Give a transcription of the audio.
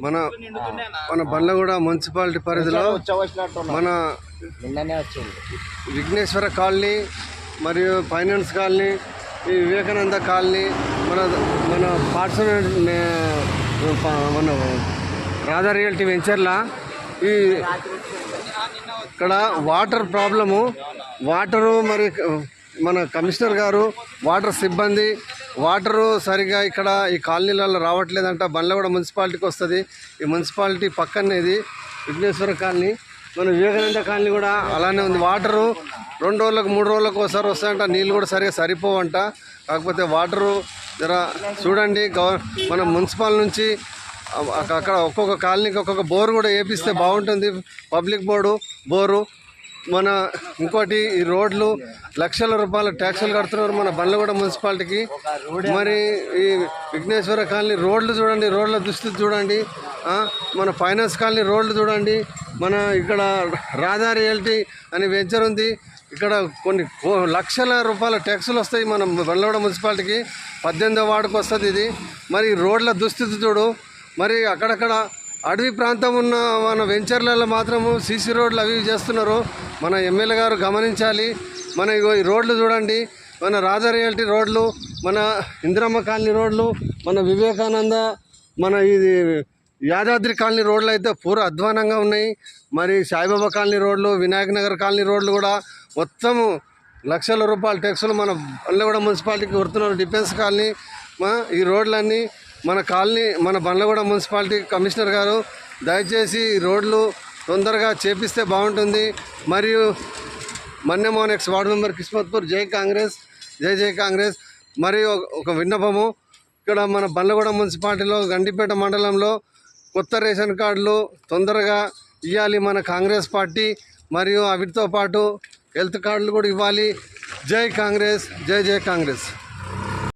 మన మన బండ్లగూడ మున్సిపాలిటీ పరిధిలో మన విఘ్నేశ్వర కాలనీ మరియు ఫైనాన్స్ కాలనీ, ఈ వివేకానంద కాలనీ, మన మన పార్ట్స్ మన రాధా రియల్టీ వెంచర్ల ఈ ఇక్కడ వాటర్ ప్రాబ్లము, వాటరు మరి మన కమిషనర్ గారు వాటర్ సిబ్బంది వాటరు సరిగా ఇక్కడ ఈ కాలనీలలో రావట్లేదంట. బండ్లగూడ మున్సిపాలిటీకి వస్తుంది. ఈ మున్సిపాలిటీ పక్కనే ఇది విఘ్నేశ్వర కాలనీ. మన వివేకానంద కాలనీ కూడా అలానే ఉంది. వాటరు 2 రోజులకు 3 రోజులకు ఒకసారి వస్తాయంట. నీళ్ళు కూడా సరిగా సరిపోవంట. కాకపోతే వాటరు జర చూడండి. మన మున్సిపల్ నుంచి అక్కడ ఒక్కొక్క కాలనీకి ఒక్కొక్క బోరు కూడా వేపిస్తే బాగుంటుంది. Public bore. మన ఇంకోటి ఈ రోడ్లు లక్షల రూపాయల ట్యాక్సులు కడుతున్నారు మన బండ్లగూడ మున్సిపాలిటీకి. మరి ఈ విఘ్నేశ్వర కాలనీ రోడ్లు చూడండి, రోడ్ల దుస్థితి చూడండి. మన ఫైనాన్స్ కాలనీ రోడ్లు చూడండి. మన ఇక్కడ రాధా రియల్టీ అని వెంచర్ ఉంది. ఇక్కడ కొన్ని లక్షల రూపాయల ట్యాక్సులు వస్తాయి మన బండ్లగూడ మున్సిపాలిటీకి. 18వ వార్డుకు వస్తుంది ఇది. మరి రోడ్ల దుస్థితి చూడు. మరి అక్కడక్కడ అడవి ప్రాంతం ఉన్న మన వెంచర్లలో మాత్రము సీసీ రోడ్లు అవి చేస్తున్నారు. మన ఎమ్మెల్యే గారు గమనించాలి. మన ఈ రోడ్లు చూడండి. మన రాధా రియల్టీ రోడ్లు, మన ఇందిరమ్మ కాలనీ రోడ్లు, మన వివేకానంద, మన ఇది యాదాద్రి కాలనీ రోడ్లు అయితే పూర అధ్వానంగా ఉన్నాయి. మరి సాయిబాబా కాలనీ రోడ్లు, వినాయక నగర్ కాలనీ రోడ్లు కూడా మొత్తము లక్షల రూపాయల ట్యాక్సులు మన బండ్లగూడ మున్సిపాలిటీకి కొడుతున్నారు. డిఫెన్స్ కాలనీ ఈ రోడ్లన్నీ మన కాలనీ మన బండ్లగూడ మున్సిపాలిటీ కమిషనర్ గారు దయచేసి ఈ రోడ్లు తొందరగా చేపిస్తే బాగుంటుంది. మరియు మన్యమోహన్ ఎక్స్ వార్డు మెంబర్ కిస్మత్పూర్, జై కాంగ్రెస్, జై కాంగ్రెస్. మరియు ఒక విన్నపము, ఇక్కడ మన బండ్లగూడ మున్సిపాలిటీలో గండిపేట మండలంలో కొత్త రేషన్ కార్డులు తొందరగా ఇవ్వాలి మన కాంగ్రెస్ పార్టీ. మరియు వీటితో పాటు హెల్త్ కార్డులు కూడా ఇవ్వాలి. జై కాంగ్రెస్, జై కాంగ్రెస్.